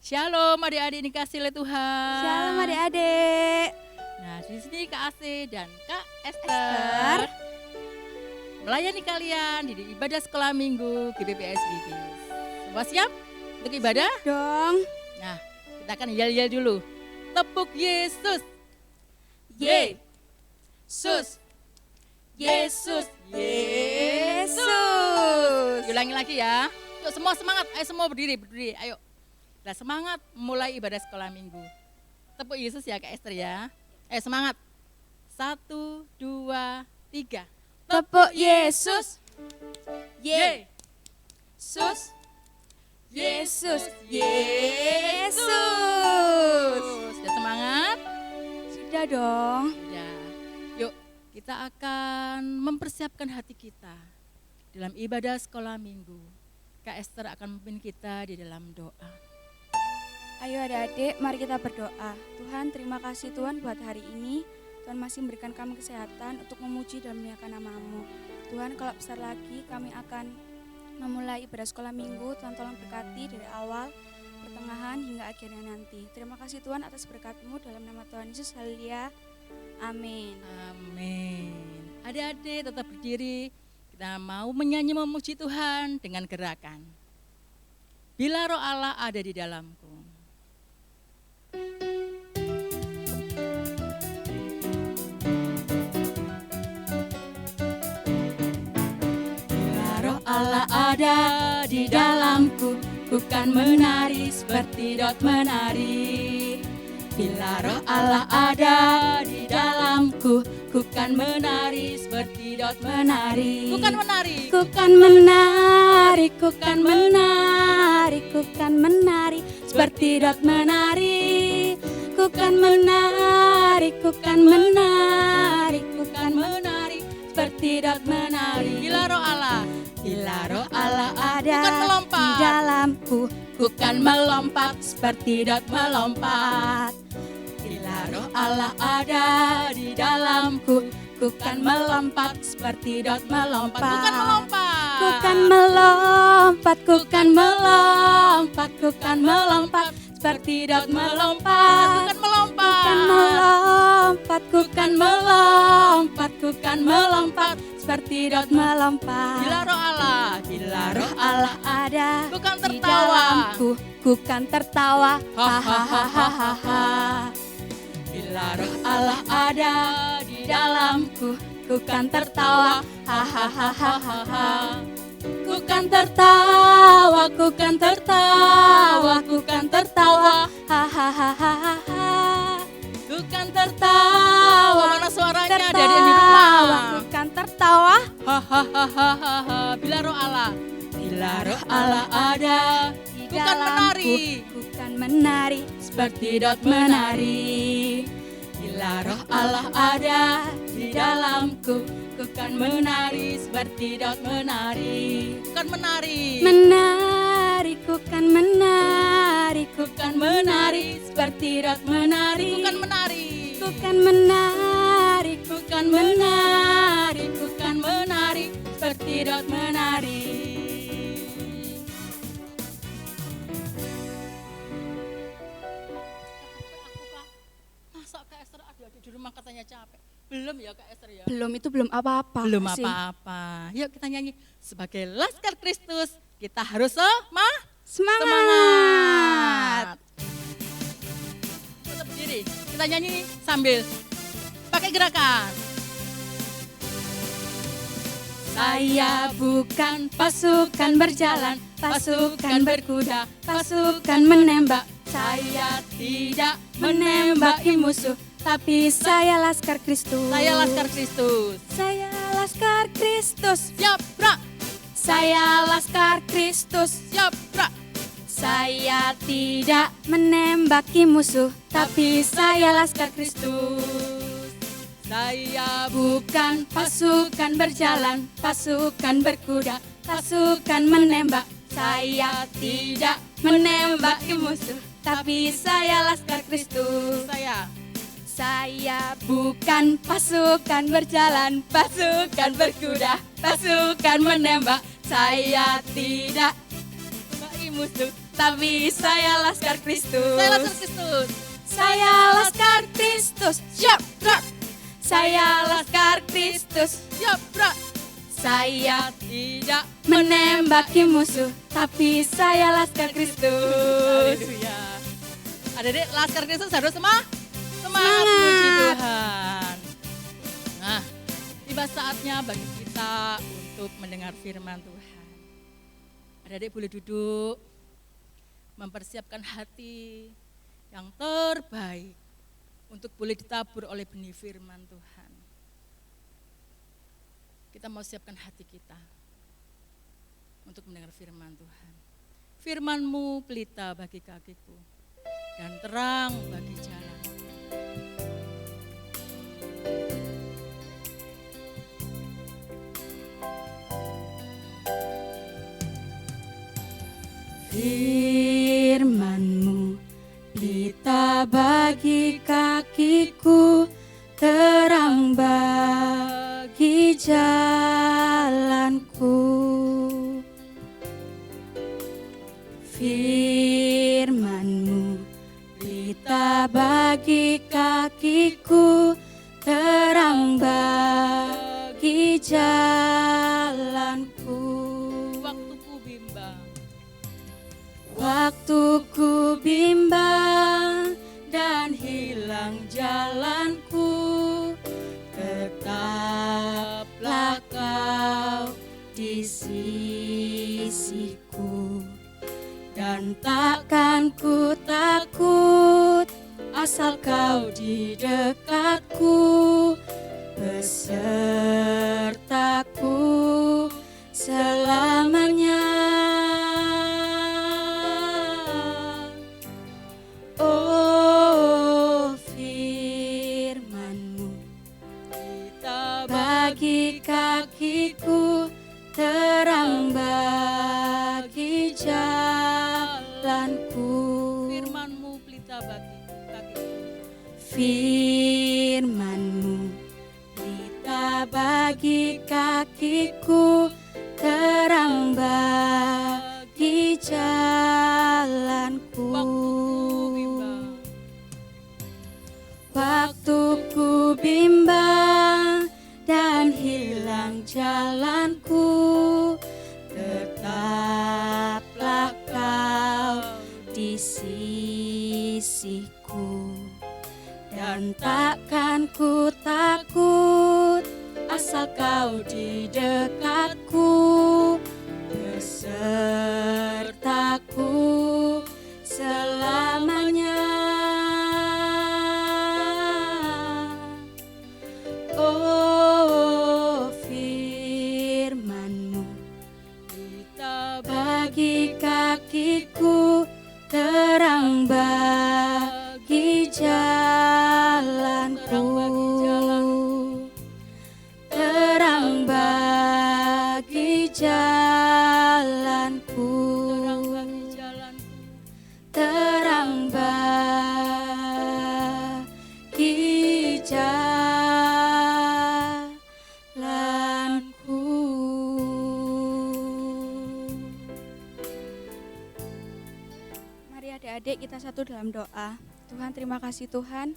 Shalom adik-adik dikasih oleh Tuhan. Shalom adik-adik. Nah, di sini Kak Ase dan Kak Esther Esther melayani kalian di ibadah sekolah minggu GPPS Bibis. Semua siap untuk ibadah? Dong. Nah, kita akan yel-yel dulu. Tepuk Yesus. Yesus. Yesus. Yesus. Ulangi lagi ya. Yuk semua semangat, ayo semua berdiri, ayo. Nah, semangat mulai ibadah sekolah minggu. Tepuk Yesus ya Kak Esther ya. Ayo semangat. 1, 2, 3. Tepuk Yesus. Yesus. Yesus. Yesus. Sudah semangat? Sudah dong. Ya. Yuk, kita akan mempersiapkan hati kita dalam ibadah sekolah minggu. Kak Esther akan memimpin kita di dalam doa. Ayo adik-adik, mari kita berdoa. Tuhan, terima kasih Tuhan buat hari ini. Tuhan masih memberikan kami kesehatan untuk memuji dan memuliakan nama-Mu. Tuhan, kalau besar lagi kami akan memulai ibadah sekolah minggu. Tuhan tolong berkati dari awal, pertengahan hingga akhirnya nanti. Terima kasih Tuhan atas berkat-Mu dalam nama Tuhan Yesus. Haleluya. Amin. Amin. Adik-adik tetap berdiri. Kita mau menyanyi memuji Tuhan dengan gerakan. Bila roh Allah ada di dalamku. Bila roh Allah ada di dalamku, ku kan menari seperti Daud menari. Bila roh Allah ada di dalamku, ku kan menari seperti Daud menari. Ku kan menari. Ku kan menari, ku kan menari, ku kan menari seperti Daud menari. Ku kan menari, ku kan menari, ku kan menari seperti Daud menari. Bila roh Allah ada ku kan melompat di dalamku, ku kan melompat seperti Daud melompat. Bila roh Allah ada di dalamku, ku kan melompat seperti Daud melompat. Ku kan melompat. ku kan melompat, ku kan melompat, ku kan melompat seperti Daud melompat. Ku kan melompat. Ku kan melompat, ku kan melompat, ku kan melompat seperti Daud melompat. Bila roh Allah ada ku kan di tertawa. dalamku, ku kan tertawa. Hahaha. Bila roh Allah ada di dalamku, Ku kan tertawa. Hahaha. ku kan tertawa, ku kan tertawa, ku kan tertawa, Hahaha. ku kan tertawa. Mana suaranya dari di Ku rumah? kan tertawa. Hahaha. Bila roh Allah ada, Di ku kan menari Ku kan menari seperti Daud menari. Bila roh Allah ada di dalamku, ku kan menari seperti Daud menari. Ku kan menari. menari, ku kan menari, ku Ku kan menari seperti Daud menari. Ku kan menari. Ku kan menari, Ku kan menari. Ku kan menari seperti Daud menari. Masa Kak Esther adik-adik di rumah katanya capek? Belum ya Kak Esther ya? belum itu belum apa-apa. Belum sih. apa-apa. Yuk kita nyanyi sebagai Laskar Kristus. Kita harus Semangat. Tetap berdiri. Kita nyanyi sambil pakai gerakan. Saya bukan pasukan berjalan, pasukan berkuda, pasukan menembak. Saya tidak Menembaki musuh, tapi saya Laskar Kristus. Saya Laskar Kristus. Saya Laskar Kristus. Siap, brak. Saya Laskar Kristus. Siap, brak. Saya tidak menembaki musuh, tapi saya Laskar Kristus. Saya Bukan pasukan berjalan, pasukan berkuda, pasukan menembak. Saya tidak menembaki musuh, tapi saya Laskar Kristus. Saya bukan pasukan berjalan, pasukan berkuda, pasukan menembak. Saya tidak menembaki musuh, tapi saya Laskar Kristus. Saya Laskar Kristus. Saya Laskar Kristus. Siap, gerak. Saya Laskar Kristus. Siap, gerak. Saya tidak menembaki musuh, tapi saya Laskar Kristus. Haleluya. Adik-adik Laskar Kristus harus semangat Semangat. puji Tuhan. Nah, tiba saatnya bagi kita untuk mendengar firman Tuhan. Adik-adik boleh duduk, mempersiapkan hati yang terbaik untuk boleh ditabur oleh benih firman Tuhan. Kita mau siapkan hati kita untuk mendengar firman Tuhan. Firman-Mu pelita bagi kakiku dan terang bagi jalan. Firman-Mu pelita bagi kakiku, terang bagi jalanku. Firman-Mu pelita bagi kakiku, terang bagi jalanku. Waktuku bimbang, Waktuku bimbang dan hilang jalanku, tetaplah Kau di sisiku. Dan takkan ku takut asal Kau di dekatku, besertaku selamanya. Oh, firman-Mu kita bagi kakiku, terang bagi jalanku. firman-Mu pelita bagi kakiku. Firman-Mu pelita bagi kakiku, terang bagi jalanku. Waktuku bimbang dan hilang jalanku, tetaplah Kau di sisiku. Dan takkan ku takut asal Kau di dekatku, besertaku selamanya. Oh, firman-Mu Kita bagi kakiku, terang bagi jalanku. Terang bagi jalanku. terang bagi jalanku. Terang bagi jalanku. Mari adik-adik kita satu dalam doa. Tuhan, terima kasih Tuhan,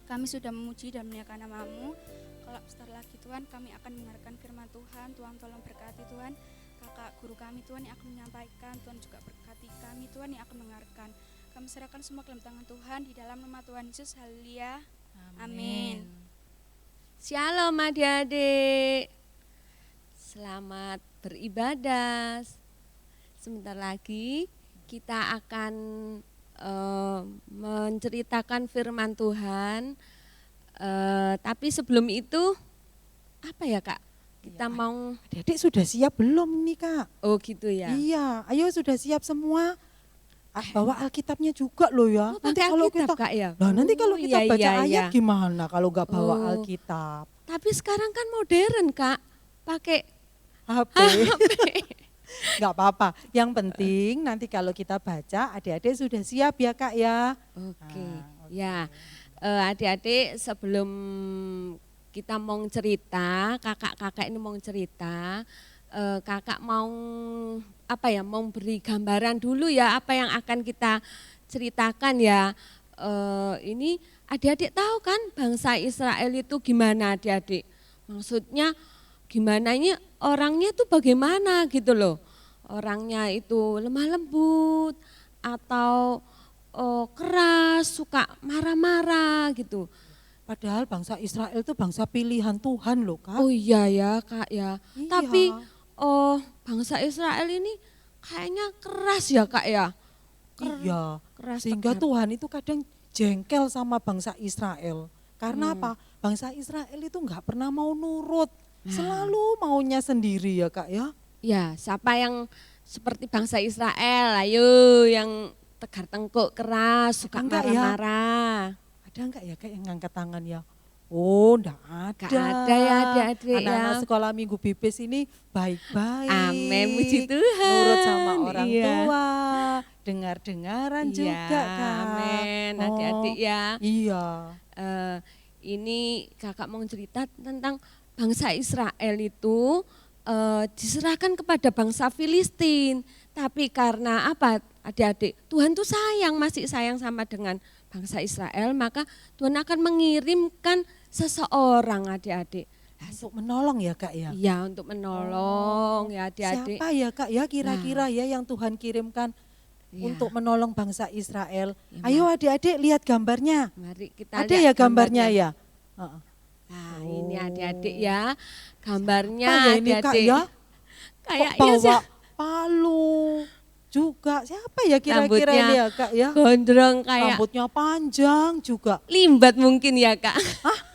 kami sudah memuji dan memuliakan nama-Mu. Kalau sebentar lagi Tuhan, kami akan mendengarkan firman Tuhan. Tuhan tolong berkati Tuhan, kakak guru kami Tuhan yang akan menyampaikan. Tuhan juga berkati kami Tuhan yang akan mendengarkan. Kami serahkan semua ke dalam tangan Tuhan, di dalam nama Tuhan Yesus. Haleluya. Amin. Shalom adik-adik, selamat beribadah. Sebentar lagi kita akan menceritakan firman Tuhan. Tapi sebelum itu, apa ya Kak? Kita mau, Adik-adik sudah siap belum nih Kak? oh gitu ya. Iya, ayo sudah siap semua. Bawa Alkitabnya juga loh ya. Oh, pakai Alkitab Kak ya? Nah, nanti kalau Oh, kita iya, baca iya, ayat iya. gimana kalau nggak bawa Oh. Alkitab? Tapi sekarang kan modern Kak, pakai HP. Nggak apa-apa. Yang penting nanti kalau kita baca, adik-adik sudah siap ya Kak ya. Oke, Nah, oke. ya adik-adik sebelum kita mau cerita, kakak-kakak ini mau cerita, kakak mau mau beri gambaran dulu ya apa yang akan kita ceritakan ya. Ini adik-adik tahu kan bangsa Israel itu gimana adik-adik? Maksudnya gimana ini orangnya tuh bagaimana gitu loh. Orangnya itu lemah lembut atau keras, suka marah-marah gitu. Padahal bangsa Israel itu bangsa pilihan Tuhan loh Kak. Oh iya ya Kak ya. Iya. Tapi bangsa Israel ini kayaknya keras ya Kak ya. Iya, Keras sehingga tegap. Tuhan itu kadang jengkel sama bangsa Israel. Karena apa? Bangsa Israel itu nggak pernah mau nurut, selalu maunya sendiri ya Kak ya. Ya, siapa yang seperti bangsa Israel, ayo yang tegar tengkuk keras, suka Enggak ya? marah-marah. Ada enggak ya Kak yang ngangkat tangan ya? Oh, enggak ada. Enggak ada ya adik-adik ya. Anak-anak sekolah Minggu Bibis ini baik-baik. Amin, puji Tuhan. Nurut sama orang Iya. tua, dengar-dengaran juga Kak. Amin, Oh, adik-adik ya. Iya. Ini kakak mau cerita tentang bangsa Israel itu diserahkan kepada bangsa Filistin. Tapi karena apa adik-adik, Tuhan tuh masih sayang sama dengan bangsa Israel, maka Tuhan akan mengirimkan seseorang adik-adik. Untuk menolong ya Kak ya. Iya, untuk menolong ya adik-adik. Siapa ya Kak ya kira-kira ya yang Tuhan kirimkan Iya. untuk menolong bangsa Israel? Ya, Ayo adik-adik lihat gambarnya. Mari kita Ada lihat ya gambarnya ya? Heeh. Nah, ini adik-adik ya. Gambarnya Apa ya ini Kak adik-adik. ya? Kok Kayaknya bawa palu juga. Siapa ya kira-kira Rambutnya ini ya Kak ya? gondrong kayak Rambutnya panjang juga. limbat mungkin ya Kak.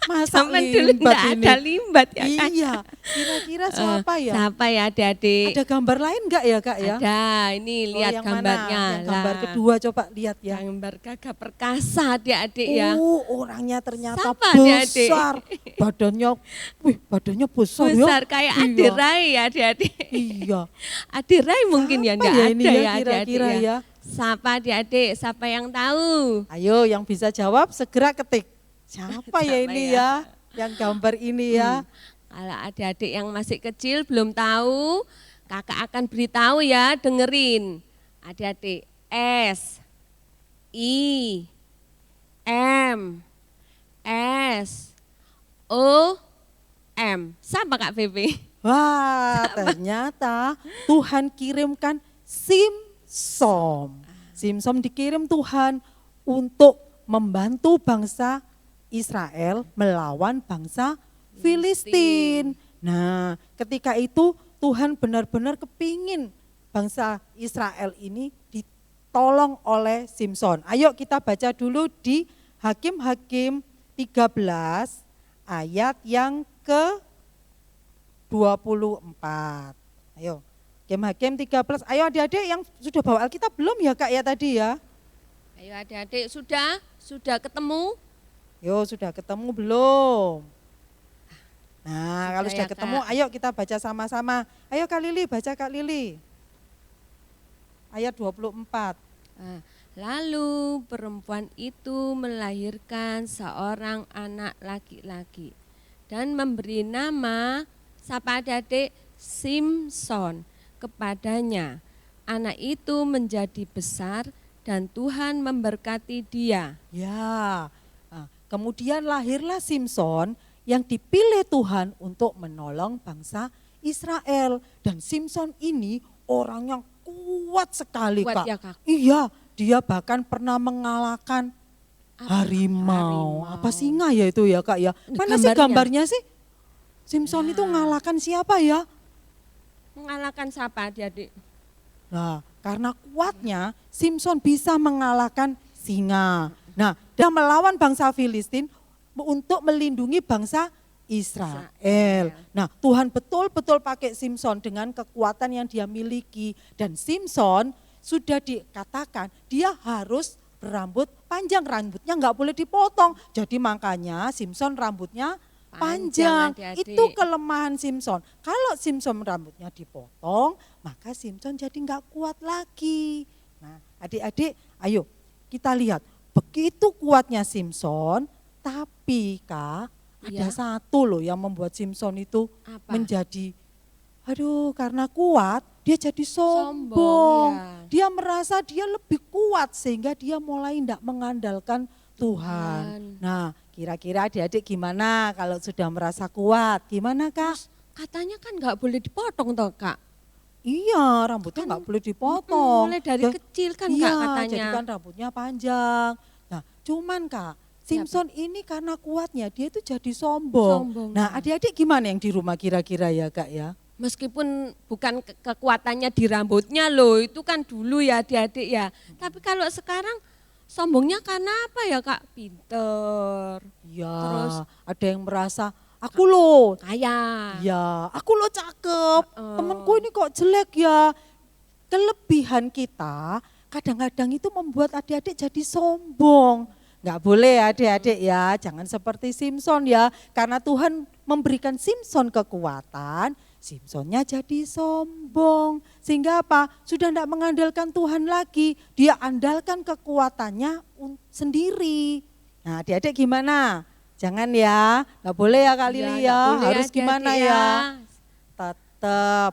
Masa Zaman dulu limbat enggak ini? ada limbat ya Kak. Iya, kira-kira siapa ya? Siapa ya adik-adik? Ada gambar lain enggak ya Kak ya? Ada, ini Oh, lihat yang mana? gambarnya. Yang gambar Lah, kedua coba lihat ya. Gambar Gagah Perkasa adik-adik ya. Orangnya ternyata Siapa adik-adik? besar. Badannya besar ya. Besar kayak Iya. Adirai ya adik-adik. Iya. Adirai mungkin ya Siapa enggak ya ada ini ya ya adik-adik kira-kira ya. ya? Siapa adik-adik? Siapa yang tahu? Ayo yang bisa jawab segera ketik. Siapa ya Siapa ini ya? ya? Yang gambar ini ya. Kalau adik-adik yang masih kecil belum tahu, kakak akan beritahu ya, dengerin. Adik-adik, S, I, M, S, O, M. Sama Kak Bebe. Wah, ternyata Tuhan kirimkan Simsom. Simsom dikirim Tuhan untuk membantu bangsa Israel melawan bangsa Filistin. Nah, ketika itu Tuhan benar-benar kepingin bangsa Israel ini ditolong oleh Simson. Ayo kita baca dulu di Hakim-Hakim 13 ayat yang ke-24. Ayo, Hakim-Hakim 13. Ayo adik-adik yang sudah bawa Alkitab belum ya Kak ya tadi ya? Ayo adik-adik, sudah ketemu? Yo, sudah ketemu belum? Nah, kalau Sudah sudah ya, ketemu, Kak. ayo kita baca sama-sama. Ayo Kak Lili, baca Kak Lili. Ayat 24. Nah, lalu perempuan itu melahirkan seorang anak laki-laki dan memberi nama, siapa adik-adik? Simson kepadanya. Anak itu menjadi besar dan Tuhan memberkati dia. Ya, nah, kemudian lahirlah Simson yang dipilih Tuhan untuk menolong bangsa Israel. Dan Simson ini orang yang kuat sekali Kuat Kak. ya, Kak? Iya, dia bahkan pernah mengalahkan harimau. Harimau. Apa singa ya itu ya Kak ya? Ini Mana sih gambarnya? gambarnya sih? Simson itu mengalahkan siapa ya? Mengalahkan siapa adik-adik? Nah, karena kuatnya Simson bisa mengalahkan singa. Nah, dia melawan bangsa Filistin untuk melindungi bangsa Israel. Nah, Tuhan betul-betul pakai Simson dengan kekuatan yang dia miliki. Dan Simson sudah dikatakan dia harus berambut panjang, rambutnya nggak boleh dipotong. Jadi makanya Simson rambutnya panjang. Panjang, adik-adik. Itu kelemahan Simson. Kalau Simson rambutnya dipotong, maka Simson jadi nggak kuat lagi. Nah, adik-adik, ayo kita lihat. Begitu kuatnya Simson, tapi Kak, ada Iya. satu loh yang membuat Simson itu Apa? menjadi aduh karena kuat dia jadi sombong. Sombong, ya. Dia merasa dia lebih kuat sehingga dia mulai tidak mengandalkan Tuhan. Nah kira-kira adik-adik gimana kalau sudah merasa kuat? Gimana Kak? Katanya kan nggak boleh dipotong toh Kak. Iya rambutnya nggak boleh dipotong. Mulai dari kecil kan iya, Kak katanya. jadi kan rambutnya panjang. Nah cuman Kak, Simpson ini karena kuatnya dia itu jadi sombong. Sombong. Nah adik-adik gimana yang di rumah kira-kira ya Kak ya? Meskipun bukan kekuatannya di rambutnya loh, itu kan dulu ya adik-adik ya. Tapi kalau sekarang sombongnya karena apa ya Kak? Pinter, Ya, Terus? ada yang merasa aku loh, kaya. ya aku loh cakep, temanku ini kok jelek ya. Kelebihan kita kadang-kadang itu membuat adik-adik jadi sombong. Nggak boleh adik-adik ya, jangan seperti Simpson ya. Karena Tuhan memberikan Simpson kekuatan, Simpsonnya jadi sombong. Sehingga apa? Sudah tidak mengandalkan Tuhan lagi, dia andalkan kekuatannya sendiri. Nah adik-adik gimana? Jangan ya, nggak boleh ya kali Iya, ya, nggak boleh harus adik-adik gimana ya? Tetap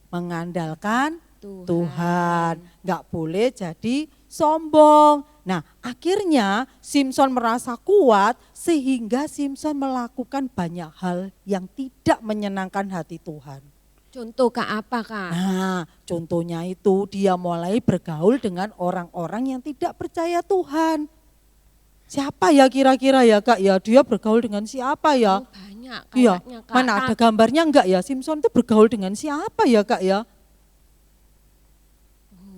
mengandalkan Tuhan. Nggak boleh jadi sombong. Nah akhirnya Simpson merasa kuat sehingga Simpson melakukan banyak hal yang tidak menyenangkan hati Tuhan. Contoh Kak apa Kak? Nah contohnya itu dia mulai bergaul dengan orang-orang yang tidak percaya Tuhan. Siapa ya kira-kira ya Kak ya, dia bergaul dengan siapa ya? Oh, banyak Iya, kayaknya Kak. mana ada gambarnya enggak ya Simpson itu bergaul dengan siapa ya Kak ya?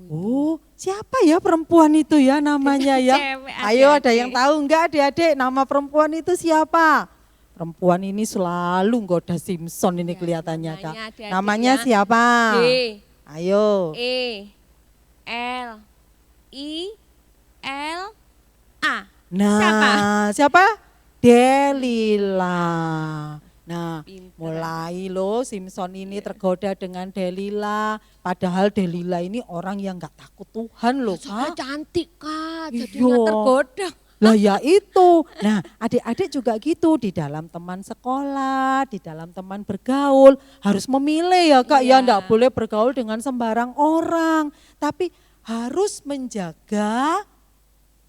Oh, siapa ya perempuan itu ya namanya ya? Cewek, Ayo ada adik-adik. yang tahu enggak adik-adik nama perempuan itu siapa? Perempuan ini selalu goda Simpson ini Ya, kelihatannya Kak. namanya adik-adik Namanya ya. siapa? D, Ayo. E, L, I, L, A. Nah, siapa? Delila. Nah, Pinter. mulai loh Simpson ini tergoda dengan Delila. Padahal Delila ini orang yang nggak takut Tuhan loh Soalnya Kak. cantik Kak, jadi Iya. nggak tergoda. Lah ya itu. Nah adik-adik juga gitu di dalam teman sekolah, di dalam teman bergaul. Harus memilih ya Kak ya, Iya. nggak boleh bergaul dengan sembarang orang. Tapi harus menjaga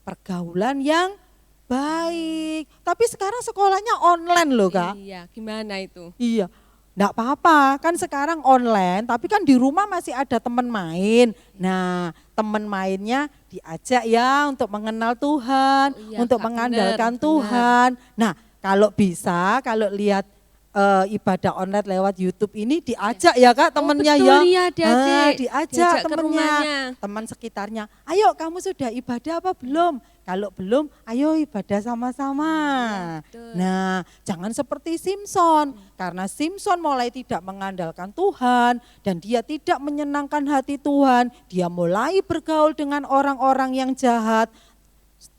pergaulan yang baik. Tapi sekarang sekolahnya online loh Kak. Iya, gimana itu? Iya, enggak apa-apa, kan sekarang online, tapi kan di rumah masih ada teman main. Nah, teman mainnya diajak ya untuk mengenal Tuhan, Oh iya, untuk Kak, mengandalkan benar, Tuhan. Nah, kalau bisa, kalau lihat ibadah online lewat YouTube ini diajak ya Kak temennya betul, ya. iya, adik-adik. Diajak Diajak ke temennya, rumahnya. teman sekitarnya. Ayo kamu sudah ibadah apa belum? Kalau belum, ayo ibadah sama-sama. betul. Nah, jangan seperti Simpson. Karena Simpson mulai tidak mengandalkan Tuhan dan dia tidak menyenangkan hati Tuhan. Dia mulai bergaul dengan orang-orang yang jahat.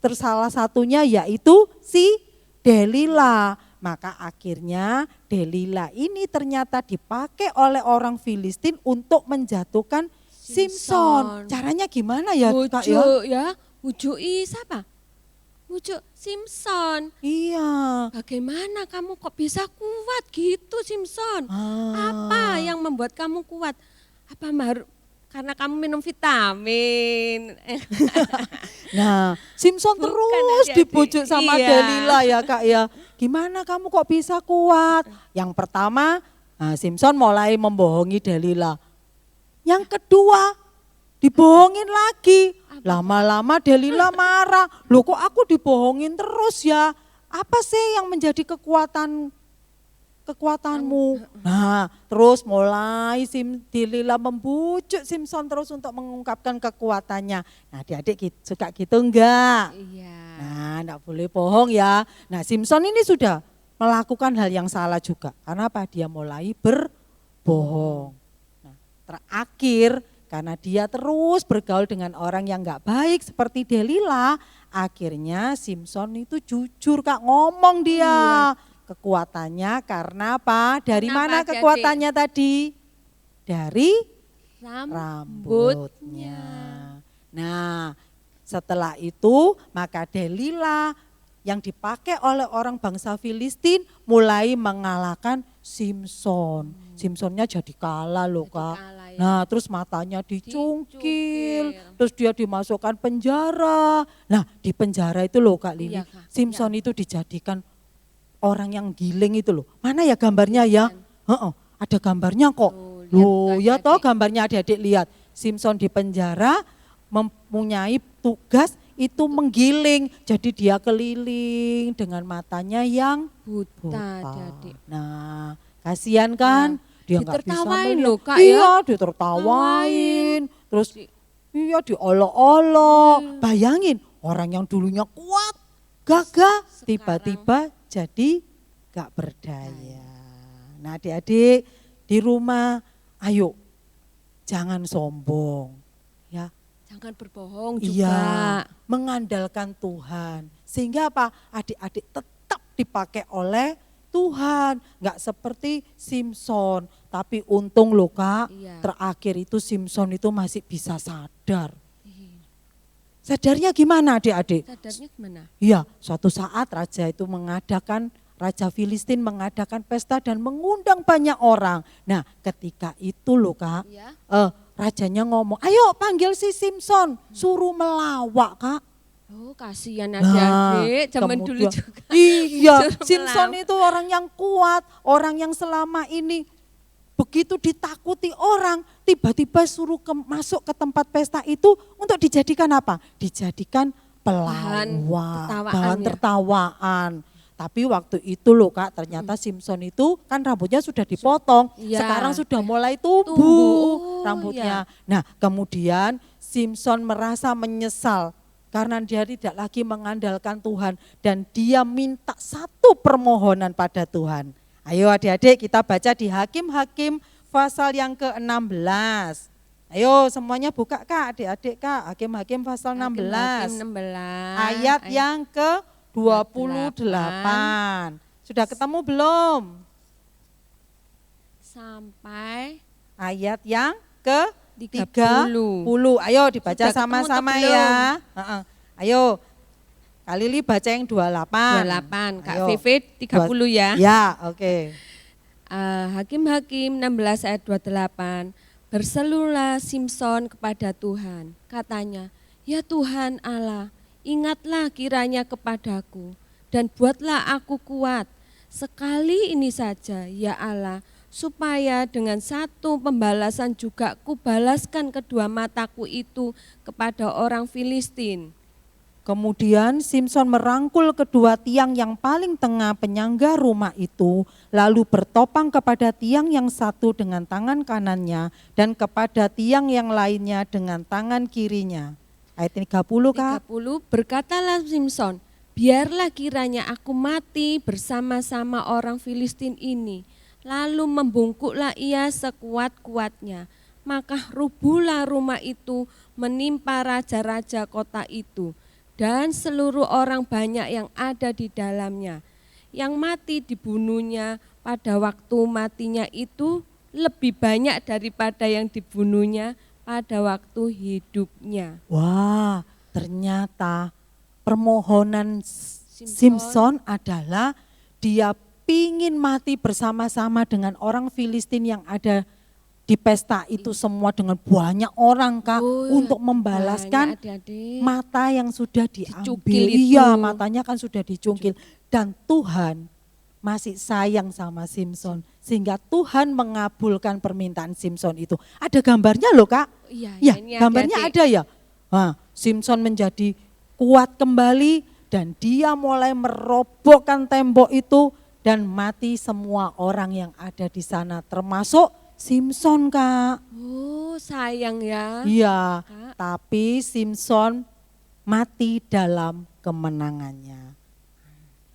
Salah satunya yaitu si Delila. Maka akhirnya Delila ini ternyata dipakai oleh orang Filistin untuk menjatuhkan Simpson. Caranya gimana ya Kak ya? Bujuk ya, bujui siapa? Bujuk Simpson. Iya. Bagaimana kamu kok bisa kuat gitu Simpson? Ah. Apa yang membuat kamu kuat? Apa karena kamu minum vitamin? Nah, Simpson Bukan, terus adik-adik. dibujuk sama Iya. Delila ya Kak ya. Gimana kamu kok bisa kuat? Yang pertama, Simpson mulai membohongi Delila. Yang kedua, dibohongin lagi. Lama-lama Delila marah. Loh kok aku dibohongin terus ya? Apa sih yang menjadi kekuatanmu? Nah, terus mulai Delila membujuk Simpson terus untuk mengungkapkan kekuatannya. Nah, adik-adik suka gitu enggak? Iya. Nah, enggak boleh bohong ya. Nah, Simpson ini sudah melakukan hal yang salah juga. Karena apa? Dia mulai berbohong. Nah, terakhir karena dia terus bergaul dengan orang yang enggak baik seperti Delila, akhirnya Simpson itu jujur Kak, ngomong dia. Kekuatannya karena apa? Dari Kenapa, mana Adik-adik? kekuatannya tadi? Dari Rambutnya. rambutnya. Nah, setelah itu maka Delila yang dipakai oleh orang bangsa Filistin mulai mengalahkan Simson. Simsonnya jadi kalah loh Kak. kalah ya. Nah terus matanya dicungkil, Dicungkil. terus dia dimasukkan penjara. Nah di penjara itu loh Kak Lili, Iya, Kak. Simson itu dijadikan orang yang giling itu loh. Mana ya gambarnya ya? Heeh, ada gambarnya kok. Tuh, lihat Loh tuh ya toh adik-adik. gambarnya adik-adik lihat. Simson di penjara mempunyai tugas itu menggiling. Jadi dia keliling dengan matanya yang Buta buta. adik-adik. Nah, kasihan kan? Dia nggak bisa Ditertawain melihat. loh, Kak, ya. Iya, ditertawain. Terus iya diolok-olok. Bayangin orang yang dulunya kuat, gagah, tiba-tiba jadi gak berdaya. Nah, adik-adik di rumah, ayo jangan sombong. Ya, Jangan berbohong juga. iya, mengandalkan Tuhan. Sehingga apa? Adik-adik tetap dipakai oleh Tuhan. Nggak seperti Simson. Tapi untung loh Kak, Iya. terakhir itu Simson itu masih bisa sadar. Iya. Sadarnya gimana adik-adik? Sadarnya gimana? Iya, suatu saat Raja Filistin mengadakan pesta dan mengundang banyak orang. Nah ketika itu loh Kak, Iya. rajanya ngomong, ayo panggil si Simson, suruh melawak Kak. Oh, kasihan Nah, adik-adik. Zaman dulu kemudian- juga. Iya, Suruh Simson melawak. itu orang yang kuat, orang yang selama ini begitu ditakuti orang, tiba-tiba suruh masuk ke tempat pesta itu untuk dijadikan apa? Dijadikan Bahan pelawak, tertawaan bahan ya. tertawaan. Tapi waktu itu loh Kak, ternyata Simson itu kan rambutnya sudah dipotong, Iya. sekarang sudah mulai tumbuh Oh, rambutnya. Nah kemudian Simson merasa menyesal karena dia tidak lagi mengandalkan Tuhan dan dia minta satu permohonan pada Tuhan. Ayo adik-adik kita baca di Hakim-Hakim pasal yang ke-16. Ayo semuanya buka Kak, adik-adik Kak, Hakim-Hakim pasal 16. Hakim 16. Ayat yang ke-28. Sudah ketemu belum? Sampai Ayat yang ke-30. 30. Ayo dibaca Sudah ketemu sama-sama atau belum? ya. Heeh. Ayo, Kak Lili baca yang 28. 28. Kak Ayo. Vivi 30 ya. Ya, oke. Hakim-Hakim 16 ayat 28. Berserulah Simson kepada Tuhan. Katanya, ya Tuhan Allah, ingatlah kiranya kepadaku dan buatlah aku kuat. Sekali ini saja ya Allah, supaya dengan satu pembalasan juga kubalaskan kedua mataku itu kepada orang Filistin. Kemudian Simson merangkul kedua tiang yang paling tengah penyangga rumah itu, lalu bertopang kepada tiang yang satu dengan tangan kanannya dan kepada tiang yang lainnya dengan tangan kirinya. Ayat 30 Kak. 30, berkatalah Simson, biarlah kiranya aku mati bersama-sama orang Filistin ini. Lalu membungkuklah ia sekuat-kuatnya. Maka rubuhlah rumah itu menimpa raja-raja kota itu dan seluruh orang banyak yang ada di dalamnya. Yang mati dibunuhnya pada waktu matinya itu lebih banyak daripada yang dibunuhnya pada waktu hidupnya. Wah, ternyata permohonan Simson adalah dia pingin mati bersama-sama dengan orang Filistin yang ada di pesta itu semua dengan banyak orang Kak, Oh, untuk membalaskan banyak adik-adik. mata yang sudah diambil. Dicungkil itu. Iya, matanya kan sudah dicungkil. Dan Tuhan masih sayang sama Simson sehingga Tuhan mengabulkan permintaan Simson itu. Ada gambarnya loh Kak. Iya, Ya, ini gambarnya adik-adik. ada ya. Nah, Simson menjadi kuat kembali dan dia mulai merobohkan tembok itu dan mati semua orang yang ada di sana termasuk Simson Kak. Oh, sayang ya. Iya, Kak. tapi Simson mati dalam kemenangannya.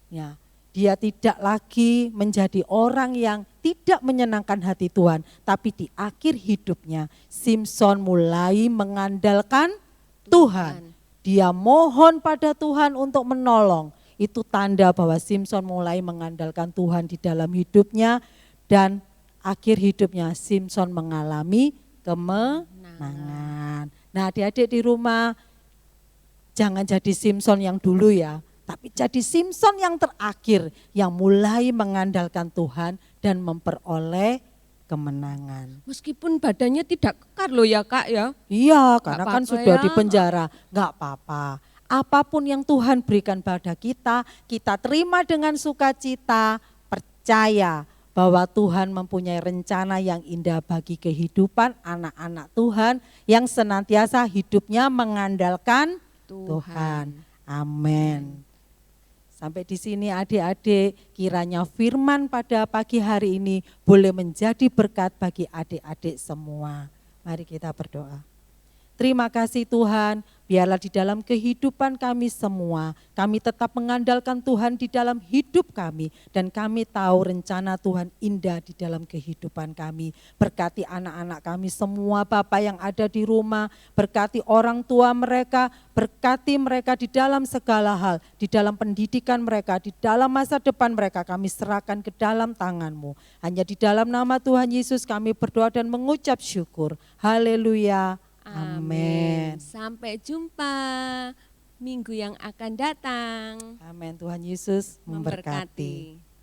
Ya, dia tidak lagi menjadi orang yang tidak menyenangkan hati Tuhan, tapi di akhir hidupnya Simson mulai mengandalkan Tuhan. Dia mohon pada Tuhan untuk menolong. Itu tanda bahwa Simson mulai mengandalkan Tuhan di dalam hidupnya dan akhir hidupnya Simson mengalami kemenangan. Nah, adik-adik di rumah jangan jadi Simson yang dulu ya, tapi jadi Simson yang terakhir yang mulai mengandalkan Tuhan dan memperoleh kemenangan. Meskipun badannya tidak kekar loh ya Kak ya. Iya, karena kan apa-apa sudah ya. di penjara, nggak apa-apa. Apapun yang Tuhan berikan pada kita terima dengan sukacita, percaya bahwa Tuhan mempunyai rencana yang indah bagi kehidupan anak-anak Tuhan yang senantiasa hidupnya mengandalkan Tuhan. Amin. Sampai di sini adik-adik, kiranya firman pada pagi hari ini boleh menjadi berkat bagi adik-adik semua. Mari kita berdoa. Terima kasih Tuhan, biarlah di dalam kehidupan kami semua, kami tetap mengandalkan Tuhan di dalam hidup kami. Dan kami tahu rencana Tuhan indah di dalam kehidupan kami. Berkati anak-anak kami semua, Bapak yang ada di rumah, berkati orang tua mereka, berkati mereka di dalam segala hal, di dalam pendidikan mereka, di dalam masa depan mereka, kami serahkan ke dalam tangan-Mu. Hanya di dalam nama Tuhan Yesus kami berdoa dan mengucap syukur. Haleluya. Amin. Sampai jumpa minggu yang akan datang. Amin. Tuhan Yesus memberkati. Memberkati.